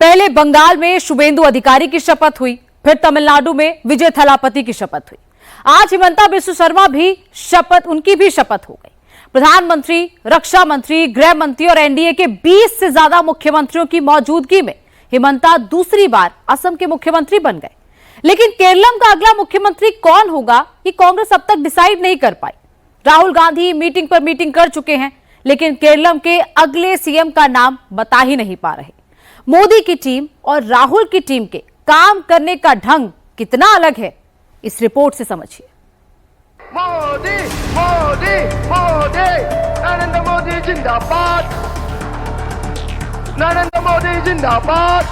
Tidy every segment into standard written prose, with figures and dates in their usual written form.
पहले बंगाल में शुभेंदु अधिकारी की शपथ हुई, फिर तमिलनाडु में विजय थलापति की शपथ हुई। आज हिमंता बिस्वा शर्मा उनकी भी शपथ हो गई। प्रधानमंत्री, रक्षा मंत्री, गृह मंत्री और एनडीए के 20 से ज्यादा मुख्यमंत्रियों की मौजूदगी में हिमंता दूसरी बार असम के मुख्यमंत्री बन गए। लेकिन केरलम का अगला मुख्यमंत्री कौन होगा, ये कांग्रेस अब तक डिसाइड नहीं कर पाई। राहुल गांधी मीटिंग पर मीटिंग कर चुके हैं, लेकिन केरलम के अगले सीएम का नाम बता ही नहीं पा रहे। मोदी की टीम और राहुल की टीम के काम करने का ढंग कितना अलग है, इस रिपोर्ट से समझिए। मोदी मोदी मोदी नरेंद्र मोदी जिंदाबाद, नरेंद्र मोदी जिंदाबाद।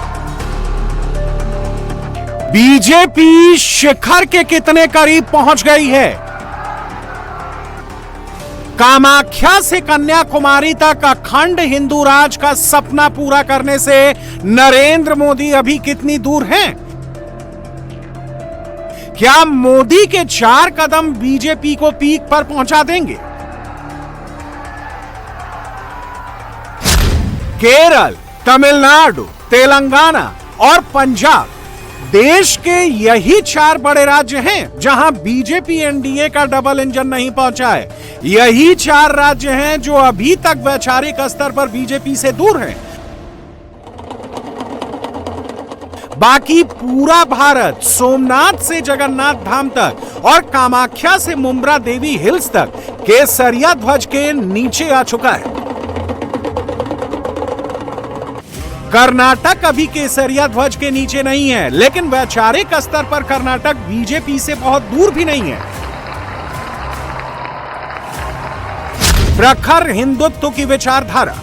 बीजेपी शिखर के कितने करीब पहुंच गई है? कामाख्या से कन्याकुमारी तक अखंड हिंदू राज का सपना पूरा करने से नरेंद्र मोदी अभी कितनी दूर हैं? क्या मोदी के 4 कदम बीजेपी को पीक पर पहुंचा देंगे? केरल, तमिलनाडु, तेलंगाना और पंजाब देश के यही 4 बड़े राज्य हैं जहां बीजेपी एनडीए का डबल इंजन नहीं पहुंचा है। यही 4 राज्य हैं जो अभी तक वैचारिक स्तर पर बीजेपी से दूर हैं। बाकी पूरा भारत सोमनाथ से जगन्नाथ धाम तक और कामाख्या से मुंब्रा देवी हिल्स तक केसरिया ध्वज के नीचे आ चुका है। कर्नाटक अभी केसरिया ध्वज के नीचे नहीं है, लेकिन वैचारिक स्तर पर कर्नाटक बीजेपी से बहुत दूर भी नहीं है। प्रखर हिंदुत्व की विचारधारा,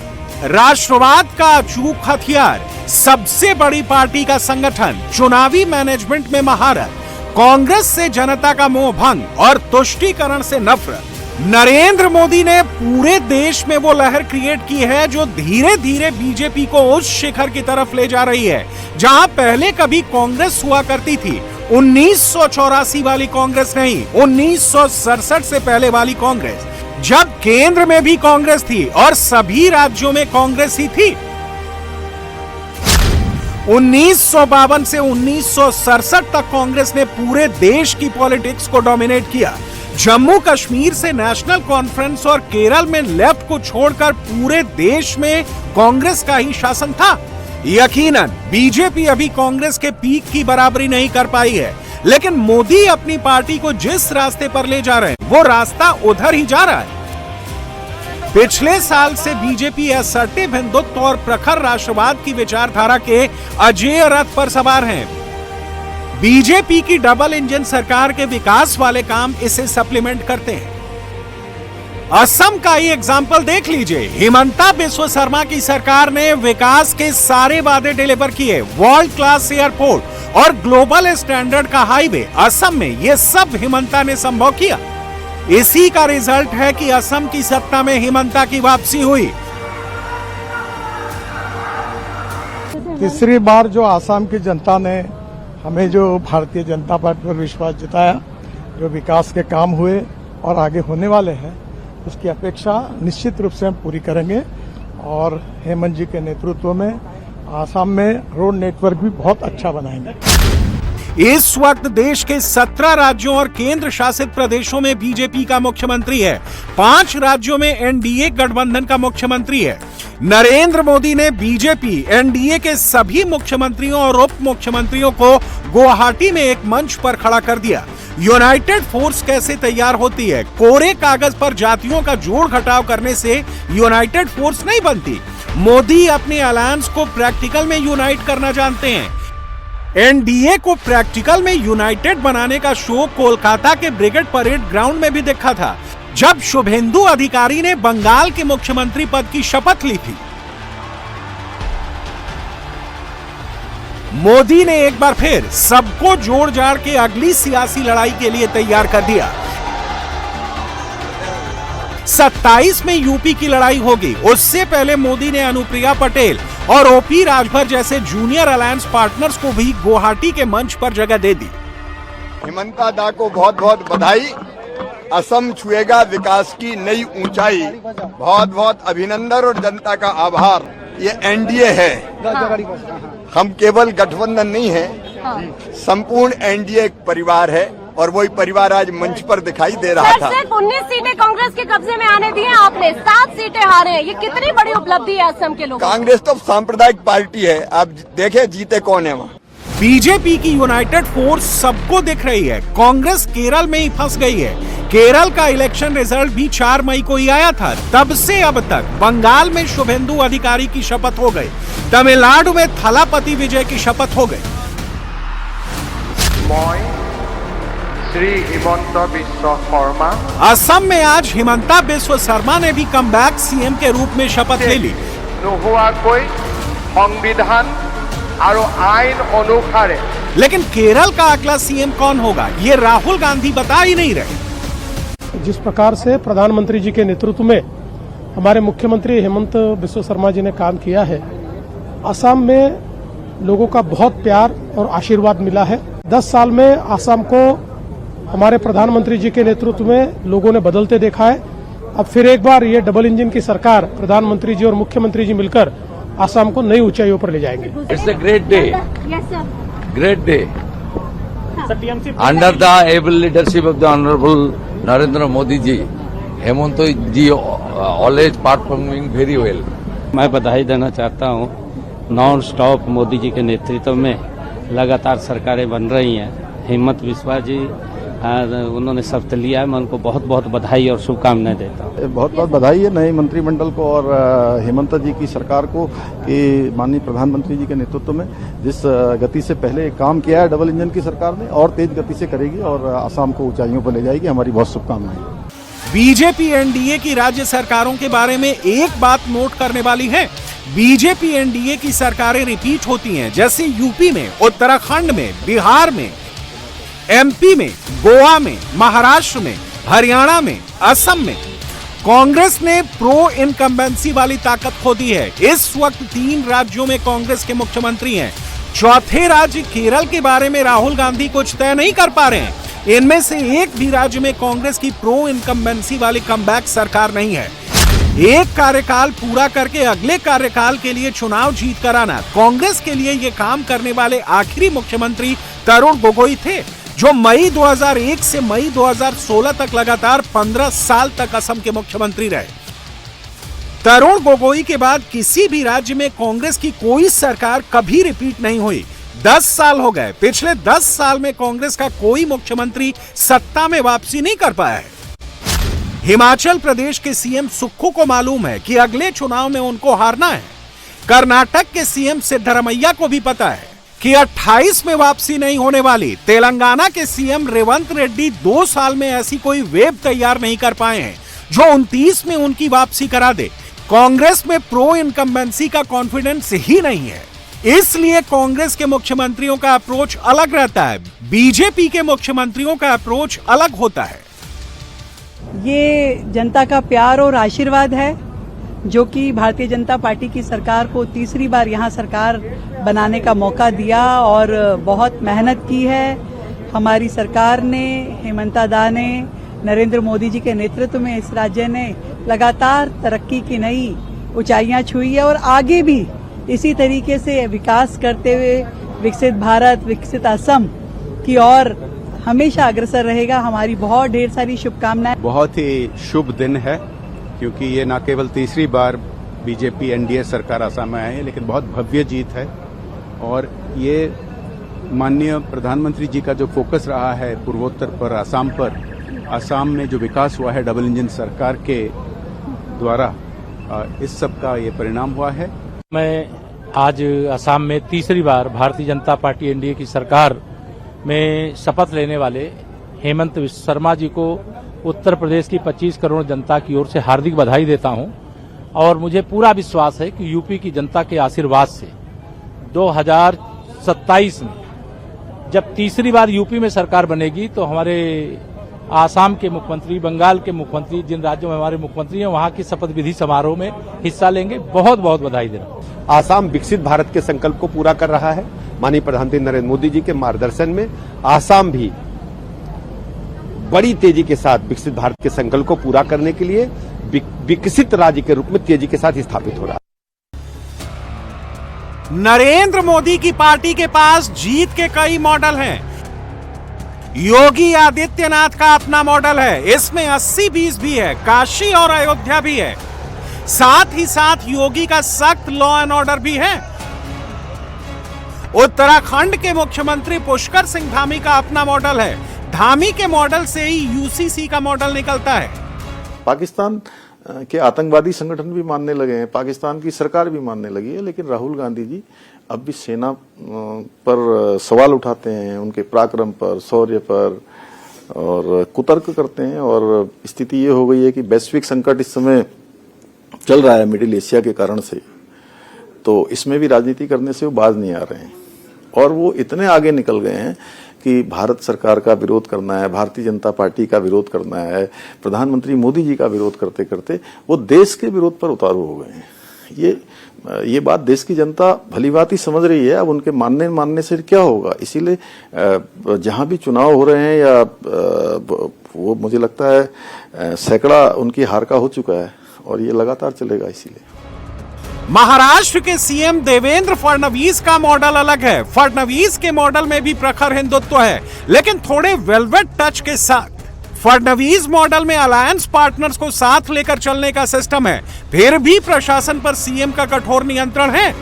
राष्ट्रवाद का अचूक हथियार, सबसे बड़ी पार्टी का संगठन, चुनावी मैनेजमेंट में महारत, कांग्रेस से जनता का मोह भंग और तुष्टीकरण से नफरत। नरेंद्र मोदी ने पूरे देश में वो लहर क्रिएट की है जो धीरे धीरे बीजेपी को उस शिखर की तरफ ले जा रही है जहां पहले कभी कांग्रेस हुआ करती थी। 1984 वाली कांग्रेस नहीं, 1967 से पहले वाली कांग्रेस, जब केंद्र में भी कांग्रेस थी और सभी राज्यों में कांग्रेस ही थी। 1952 से 1967 तक कांग्रेस ने पूरे देश की पॉलिटिक्स को डोमिनेट किया। जम्मू कश्मीर से नेशनल कॉन्फ्रेंस और केरल में लेफ्ट को छोड़कर पूरे देश में कांग्रेस का ही शासन था। यकीनन बीजेपी अभी कांग्रेस के पीक की बराबरी नहीं कर पाई है, लेकिन मोदी अपनी पार्टी को जिस रास्ते पर ले जा रहे हैं वो रास्ता उधर ही जा रहा है। पिछले साल से बीजेपी असर्टिव हिंदुत्व और प्रखर राष्ट्रवाद की विचारधारा के अजेय रथ पर सवार हैं। बीजेपी की डबल इंजन सरकार के विकास वाले काम इसे सप्लीमेंट करते हैं। असम का ही एग्जाम्पल देख लीजिए। हिमंता बिस्वा शर्मा की सरकार ने विकास के सारे वादे डिलीवर किए। वर्ल्ड क्लास एयरपोर्ट और ग्लोबल स्टैंडर्ड का हाईवे असम में, ये सब हिमंता ने संभव किया। इसी का रिजल्ट है कि असम की सत्ता में हिमंता की वापसी हुई। तीसरी बार जो आसाम की जनता ने हमें जो भारतीय जनता पार्टी पर विश्वास जताया, जो विकास के काम हुए और आगे होने वाले हैं, उसकी अपेक्षा निश्चित रूप से हम पूरी करेंगे। और हेमंत जी के नेतृत्व में आसाम में रोड नेटवर्क भी बहुत अच्छा बनाएंगे। इस वक्त देश के 17 राज्यों और केंद्र शासित प्रदेशों में बीजेपी का मुख्यमंत्री है। 5 राज्यों में एनडीए गठबंधन का मुख्यमंत्री है। नरेंद्र मोदी ने बीजेपी, एनडीए के सभी मुख्यमंत्रियों और उप मुख्यमंत्रियों को गुवाहाटी में एक मंच पर खड़ा कर दिया। यूनाइटेड फोर्स कैसे तैयार होती है? कोरे कागज पर जातियों का जोड़ घटाव करने से यूनाइटेड फोर्स नहीं बनती। मोदी अपने अलायंस को प्रैक्टिकल में यूनाइट करना जानते हैं। एनडीए को प्रैक्टिकल में यूनाइटेड बनाने का शो कोलकाता के ब्रिगेड परेड ग्राउंड में भी देखा था, जब शुभेंदु अधिकारी ने बंगाल के मुख्यमंत्री पद की शपथ ली थी। मोदी ने एक बार फिर सबको जोड़ जाड़ के अगली सियासी लड़ाई के लिए तैयार कर दिया। 27 में यूपी की लड़ाई होगी। उससे पहले मोदी ने अनुप्रिया पटेल और ओपी राजभर जैसे जूनियर अलायंस पार्टनर्स को भी गुवाहाटी के मंच पर जगह दे दी। हिमंता दा को बहुत बहुत बधाई। असम छुएगा विकास की नई ऊंचाई। बहुत बहुत अभिनंदन और जनता का आभार। ये एनडीए है। हम केवल गठबंधन नहीं है, संपूर्ण एनडीए एक परिवार है और वही परिवार आज मंच पर दिखाई दे रहा था। सिर्फ 19 सीटें कांग्रेस के कब्जे में आने दी हैं आपने, 7 सीटें हारे हैं। ये कितनी बड़ी उपलब्धि है असम के लोगों। कांग्रेस तो सांप्रदायिक पार्टी है, आप देखे जीते कौन है वहाँ। बीजेपी की यूनाइटेड फोर्स सबको दिख रही है। कांग्रेस केरल में ही फंस गई है। केरल का इलेक्शन रिजल्ट भी 4 मई को ही आया था। तब से अब तक बंगाल में शुभेंदु अधिकारी की शपथ हो गई, तमिलनाडु में थलापति विजय की शपथ हो गई। श्री हिमंत बिश्व शर्मा। असम में आज हिमंता बिश्व शर्मा ने भी कमबैक सीएम के रूप में शपथ ले ली। संविधान और आईन अनुसार। लेकिन केरल का अगला सीएम कौन होगा, ये राहुल गांधी बता ही नहीं रहे। जिस प्रकार से प्रधानमंत्री जी के नेतृत्व में हमारे मुख्यमंत्री हेमंत बिश्व शर्मा जी ने काम किया है, असम में लोगों का बहुत प्यार और आशीर्वाद मिला है। 10 साल में असम को हमारे प्रधानमंत्री जी के नेतृत्व में लोगों ने बदलते देखा है। अब फिर एक बार ये डबल इंजन की सरकार, प्रधानमंत्री जी और मुख्यमंत्री जी मिलकर असम को नई ऊंचाइयों पर ले जाएंगे। It's a great day, great day under the able leadership of the honourable Narendra Modi ji. Hemant ji always performing very well. मैं बधाई देना चाहता हूं। नॉन स्टॉप मोदी जी के नेतृत्व में लगातार सरकारें बन रही हैं। हेमंत बिश्वा जी उन्होंने शपथ लिया है, मैं उनको बहुत बहुत बधाई और शुभकामनाएं देता हूँ। बहुत बहुत बधाई है नए मंत्रिमंडल को और हेमंत जी की सरकार को कि माननीय प्रधानमंत्री जी के नेतृत्व में जिस गति से पहले काम किया है डबल इंजन की सरकार ने, और तेज गति से करेगी और असम को ऊंचाइयों पर ले जाएगी। हमारी बहुत शुभकामनाएं। बीजेपी एनडीए की राज्य सरकारों के बारे में एक बात नोट करने वाली है। बीजेपी एनडीए की सरकारें रिपीट होती हैं, जैसे यूपी में, उत्तराखंड में, बिहार में, एमपी में, गोवा में, महाराष्ट्र में, हरियाणा में, असम में। कांग्रेस ने प्रो इनकम्बेंसी वाली ताकत खो दी है। इस वक्त 3 राज्यों में कांग्रेस के मुख्यमंत्री हैं। चौथे राज्य केरल के बारे में राहुल गांधी कुछ तय नहीं कर पा रहे हैं। इनमें से एक भी राज्य में कांग्रेस की प्रो इनकम्बेंसी वाली कमबैक सरकार नहीं है। एक कार्यकाल पूरा करके अगले कार्यकाल के लिए चुनाव जीत कर आना कांग्रेस के लिए ये काम करने वाले आखिरी मुख्यमंत्री तरुण गोगोई थे, जो मई 2001 से मई 2016 तक लगातार 15 साल तक असम के मुख्यमंत्री रहे। तरुण गोगोई के बाद किसी भी राज्य में कांग्रेस की कोई सरकार कभी रिपीट नहीं हुई। 10 साल हो गए। पिछले 10 साल में कांग्रेस का कोई मुख्यमंत्री सत्ता में वापसी नहीं कर पाया है। हिमाचल प्रदेश के सीएम सुक्खू को मालूम है कि अगले चुनाव में उनको हारना है। कर्नाटक के सीएम सिद्धरमैया को भी पता है कि 28 में वापसी नहीं होने वाली। तेलंगाना के सीएम रेवंत रेड्डी 2 साल में ऐसी कोई वेब तैयार नहीं कर पाए हैं जो 29 में उनकी वापसी करा दे। कांग्रेस में प्रो इनकम्बेंसी का कॉन्फिडेंस ही नहीं है, इसलिए कांग्रेस के मुख्यमंत्रियों का अप्रोच अलग रहता है। बीजेपी के मुख्यमंत्रियों का अप्रोच अलग होता है। ये जनता का प्यार और आशीर्वाद है जो कि भारतीय जनता पार्टी की सरकार को तीसरी बार यहाँ सरकार बनाने का मौका दिया और बहुत मेहनत की है। हमारी सरकार ने, हेमंता दा ने, नरेंद्र मोदी जी के नेतृत्व में इस राज्य ने लगातार तरक्की की नई ऊंचाइयां छुई है और आगे भी इसी तरीके से विकास करते हुए विकसित भारत, विकसित असम की ओर हमेशा अग्रसर रहेगा। हमारी बहुत ढेर सारी शुभकामनाएं। बहुत ही शुभ दिन है क्योंकि ये न केवल तीसरी बार बीजेपी एनडीए सरकार असम में आई है, लेकिन बहुत भव्य जीत है। और ये माननीय प्रधानमंत्री जी का जो फोकस रहा है पूर्वोत्तर पर, असम पर, असम में जो विकास हुआ है डबल इंजन सरकार के द्वारा, इस सब का ये परिणाम हुआ है। मैं आज असम में तीसरी बार भारतीय जनता पार्टी एनडीए की सरकार में शपथ लेने वाले हेमंत बिश्व शर्मा जी को उत्तर प्रदेश की 25 करोड़ जनता की ओर से हार्दिक बधाई देता हूं और मुझे पूरा विश्वास है कि यूपी की जनता के आशीर्वाद से 2027 में जब तीसरी बार यूपी में सरकार बनेगी तो हमारे आसाम के मुख्यमंत्री, बंगाल के मुख्यमंत्री, जिन राज्यों में हमारे मुख्यमंत्री हैं, वहां की शपथ विधि समारोह में हिस्सा लेंगे। बहुत बहुत बधाई दे रहा हूं। आसाम विकसित भारत के संकल्प को पूरा कर रहा है। माननीय प्रधानमंत्री नरेंद्र मोदी जी के मार्गदर्शन में आसाम भी बड़ी तेजी के साथ विकसित भारत के संकल्प को पूरा करने के लिए विकसित राज्य के रूप में तेजी के साथ स्थापित हो रहा है। नरेंद्र मोदी की पार्टी के पास जीत के कई मॉडल हैं। योगी आदित्यनाथ का अपना मॉडल है, इसमें 80-20 भी है, काशी और अयोध्या भी है। साथ ही साथ योगी का सख्त लॉ एंड ऑर्डर भी है। उत्तराखंड के मुख्यमंत्री पुष्कर सिंह धामी का अपना मॉडल है। धामी के मॉडल से ही यूसीसी का मॉडल निकलता है। पाकिस्तान के आतंकवादी संगठन भी मानने लगे हैं, पाकिस्तान की सरकार भी मानने लगी है, लेकिन राहुल गांधी जी अब भी सेना पर सवाल उठाते हैं, उनके पराक्रम पर, शौर्य पर, और कुतर्क करते हैं। और स्थिति ये हो गई है कि वैश्विक संकट इस समय चल रहा है मिडिल एशिया के कारण से, तो इसमें भी राजनीति करने से वो बाज नहीं आ रहे हैं। और वो इतने आगे निकल गए हैं कि भारत सरकार का विरोध करना है, भारतीय जनता पार्टी का विरोध करना है, प्रधानमंत्री मोदी जी का विरोध करते करते वो देश के विरोध पर उतारू हो गए हैं। ये बात देश की जनता भली भांति समझ रही है। अब उनके मानने से क्या होगा, इसीलिए जहां भी चुनाव हो रहे हैं या वो मुझे लगता है सैकड़ा उनकी हार का हो चुका है और ये लगातार चलेगा। इसीलिए महाराष्ट्र के सीएम देवेंद्र फडणवीस का मॉडल अलग है। फडणवीस के मॉडल में भी प्रखर हिंदुत्व है, लेकिन थोड़े वेलवेट टच के साथ। फडणवीस मॉडल में अलायंस पार्टनर्स को साथ लेकर चलने का सिस्टम है, फिर भी प्रशासन पर सीएम का कठोर नियंत्रण है।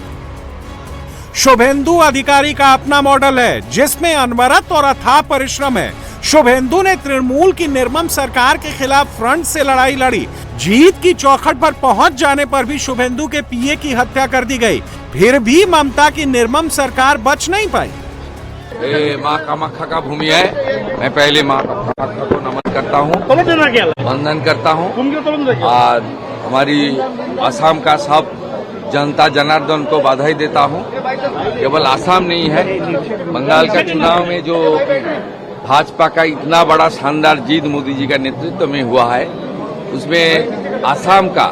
शुभेंदु अधिकारी का अपना मॉडल है, जिसमें अनवरत और अथाह परिश्रम है। शुभेंदु ने तृणमूल की निर्मम सरकार के खिलाफ फ्रंट से लड़ाई लड़ी। जीत की चौखट पर पहुंच जाने पर भी शुभेंदु के पीए की हत्या कर दी गई, फिर भी ममता की निर्मम सरकार बच नहीं पाई। माँ कामाख्या का भूमि है, मैं पहले माँ कामाख्या को नमन करता हूँ, वंदन करता हूँ। और हमारी असम का सब जनता जनार्दन को बधाई देता हूँ। केवल असम नहीं है, बंगाल का चुनाव में जो भाजपा का इतना बड़ा शानदार जीत मोदी जी का नेतृत्व में हुआ है, उसमें असम का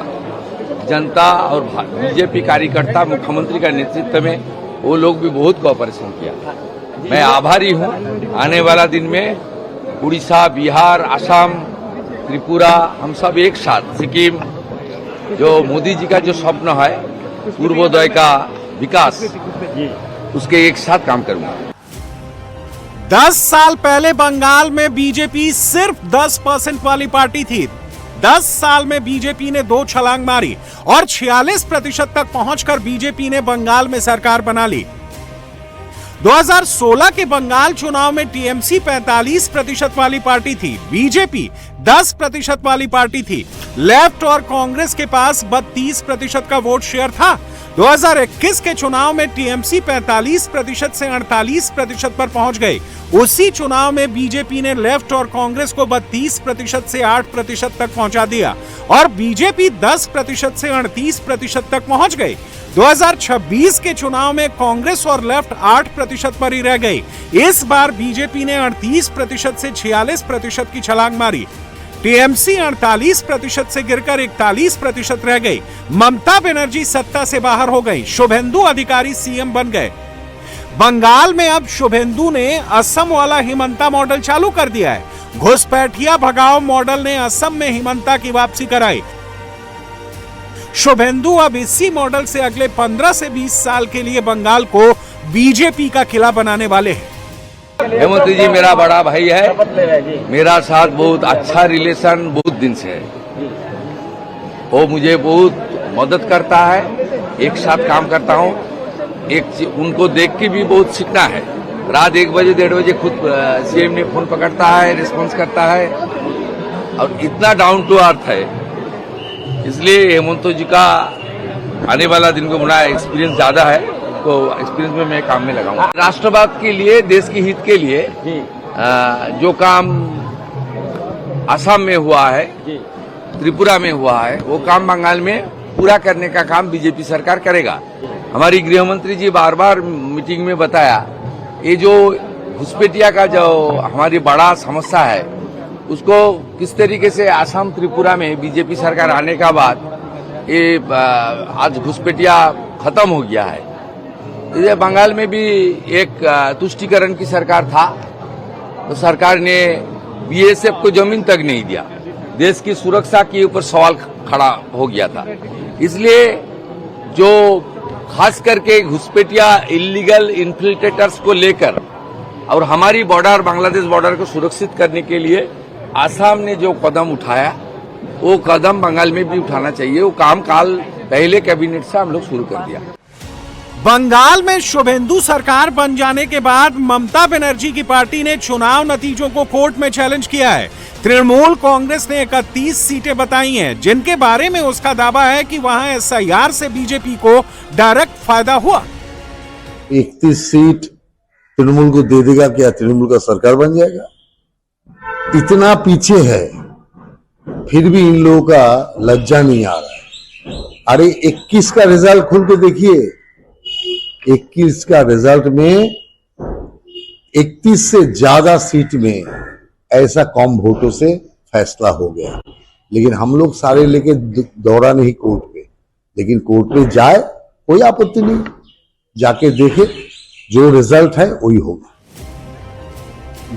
जनता और बीजेपी कार्यकर्ता मुख्यमंत्री का नेतृत्व में वो लोग भी बहुत कोऑपरेशन किया। मैं आभारी हूँ। आने वाला दिन में उड़ीसा, बिहार, असम, त्रिपुरा, हम सब एक साथ, सिक्किम, जो मोदी जी का जो स्वप्न है पूर्वोदय का विकास, उसके एक साथ काम करूंगा। 10 साल पहले बंगाल में बीजेपी सिर्फ 10% वाली पार्टी थी। 10 साल में बीजेपी ने 2 छलांग मारी और 46% तक पहुंचकर बीजेपी ने बंगाल में सरकार बना ली। 2016 के बंगाल चुनाव में टीएमसी 45% वाली पार्टी थी, बीजेपी 10% वाली पार्टी थी। लेफ्ट और कांग्रेस के पास 32% का वोट शेयर था। 2021 के चुनाव में टीएमसी 45% से 48% पर पहुंच गई। उसी चुनाव में बीजेपी ने लेफ्ट और कांग्रेस को 32% से 8% तक पहुंचा दिया और बीजेपी 10% से 38% तक पहुंच गई। 2026 के चुनाव में कांग्रेस और लेफ्ट 8% पर ही रह गई। इस बार बीजेपी ने 38% से 46% की छलांग मारी। टीएमसी 48% से गिरकर 41% रह गई। ममता बनर्जी सत्ता से बाहर हो गई। शुभेंदु अधिकारी सीएम बन गए। बंगाल में अब शुभेंदु ने असम वाला हिमंता मॉडल चालू कर दिया है। घुसपैठिया भगाओ मॉडल ने असम में हिमंता की वापसी कराई। शुभेंदु अब इसी मॉडल से अगले 15 से 20 साल के लिए बंगाल को बीजेपी का किला बनाने वाले हैं। हेमंत जी मेरा बड़ा भाई है, मेरा साथ बहुत अच्छा रिलेशन बहुत दिन से है। वो मुझे बहुत मदद करता है, एक साथ काम करता हूँ। उनको देख के भी बहुत सीखना है। रात 1 बजे 1:30 बजे खुद सीएम ने फोन पकड़ता है, रिस्पॉन्स करता है और इतना डाउन टू अर्थ है। इसलिए हेमंत जी का आने वाला दिन को बड़ा एक्सपीरियंस ज्यादा है, तो एक्सपीरियंस में मैं काम में लगाऊंगा। राष्ट्रवाद के लिए, देश के हित के लिए जो काम असम में हुआ है, त्रिपुरा में हुआ है, वो काम बंगाल में पूरा करने का काम बीजेपी सरकार करेगा। हमारी गृह मंत्री जी बार बार मीटिंग में बताया, ये जो घुसपैठिया का जो हमारी बड़ा समस्या है, उसको किस तरीके से असम, त्रिपुरा में बीजेपी सरकार आने का बाद ये आज घुसपैठिया खत्म हो गया है। ये बंगाल में भी एक तुष्टीकरण की सरकार था, तो सरकार ने बीएसएफ को जमीन तक नहीं दिया। देश की सुरक्षा के ऊपर सवाल खड़ा हो गया था। इसलिए जो खास करके घुसपैठिया इलीगल इन्फिल्ट्रेटर्स को लेकर और हमारी बॉर्डर बांग्लादेश बॉर्डर को सुरक्षित करने के लिए आसाम ने जो कदम उठाया वो कदम बंगाल में भी उठाना चाहिए। वो काम काल पहले कैबिनेट से हम लोग शुरू कर दिया। बंगाल में शुभेंदु सरकार बन जाने के बाद ममता बनर्जी की पार्टी ने चुनाव नतीजों को कोर्ट में चैलेंज किया है। तृणमूल कांग्रेस ने 31 सीटें बताई हैं, जिनके बारे में उसका दावा है कि वहां एसआईआर से बीजेपी को डायरेक्ट फायदा हुआ। 31 सीट तृणमूल को दे देगा, क्या तृणमूल का सरकार बन जाएगा? इतना पीछे है, फिर भी इन लोगों का लज्जा नहीं आ रहा है। अरे 21 का रिजल्ट खुल के देखिए, 21 का रिजल्ट में 31 से ज्यादा सीट में ऐसा कम वोटों से फैसला हो गया। लेकिन हम लोग सारे लेके दौड़ा नहीं कोर्ट पे, लेकिन कोर्ट पे जाए कोई आपत्ति नहीं, जाके देखे जो रिजल्ट है वही होगा।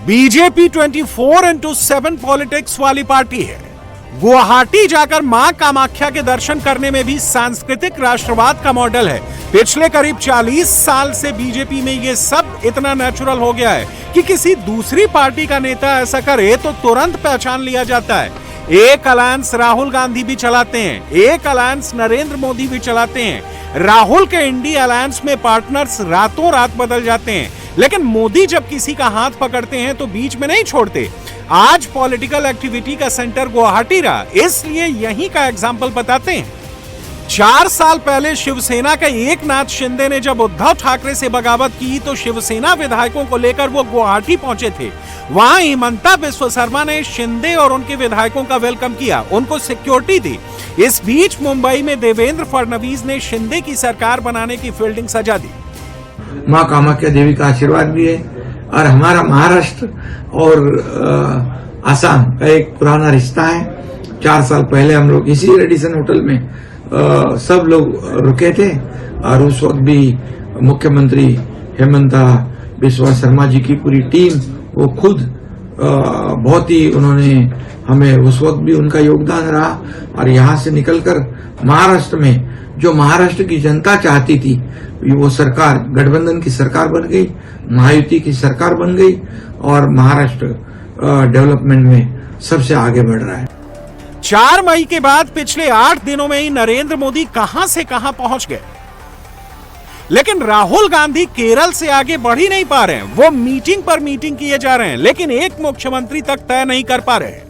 बीजेपी 24/7 पॉलिटिक्स वाली पार्टी है। गुवाहाटी जाकर मां कामाख्या के दर्शन करने में भी सांस्कृतिक राष्ट्रवाद का मॉडल है। पिछले करीब 40 साल से बीजेपी में ये सब इतना नेचुरल हो गया है कि किसी दूसरी पार्टी का नेता ऐसा करे तो तुरंत पहचान लिया जाता है। एक अलायंस राहुल गांधी भी चलाते हैं, एक अलायंस नरेंद्र मोदी भी चलाते हैं। राहुल के इंडिया अलायंस में पार्टनर्स रातों रात बदल जाते हैं, लेकिन मोदी जब किसी का हाथ पकड़ते हैं तो बीच में नहीं छोड़ते। आज पॉलिटिकल एक्टिविटी का सेंटर गुवाहाटी रहा, इसलिए यहीं का एग्जाम्पल बताते हैं। 4 साल पहले शिवसेना के एकनाथ शिंदे ने जब उद्धव ठाकरे से बगावत की तो शिवसेना विधायकों को लेकर वो गुवाहाटी पहुंचे थे। वहां हिमंता बिस्वा शर्मा ने शिंदे और उनके विधायकों का वेलकम किया, उनको सिक्योरिटी दी। इस बीच मुंबई में देवेंद्र फडणवीस ने शिंदे की सरकार बनाने की फील्डिंग सजा दी। मां कामाख्या देवी का आशीर्वाद भी है और हमारा महाराष्ट्र और आसाम का एक पुराना रिश्ता है। 4 साल पहले हम लोग इसी रेडिसन होटल में सब लोग रुके थे और उस वक्त भी मुख्यमंत्री हेमंता बिस्वा शर्मा जी की पूरी टीम वो खुद बहुत ही उन्होंने हमें उस वक्त भी उनका योगदान रहा। और यहाँ से निकलकर महाराष्ट्र में जो महाराष्ट्र की जनता चाहती थी वो सरकार गठबंधन की सरकार बन गई, महायुति की सरकार बन गई और महाराष्ट्र डेवलपमेंट में सबसे आगे बढ़ रहा है। 4 मई के बाद पिछले 8 दिनों में ही नरेंद्र मोदी कहां से कहां पहुंच गए, लेकिन राहुल गांधी केरल से आगे बढ़ ही नहीं पा रहे हैं। वो मीटिंग पर मीटिंग किए जा रहे हैं, लेकिन एक मुख्यमंत्री तक तय नहीं कर पा रहे हैं।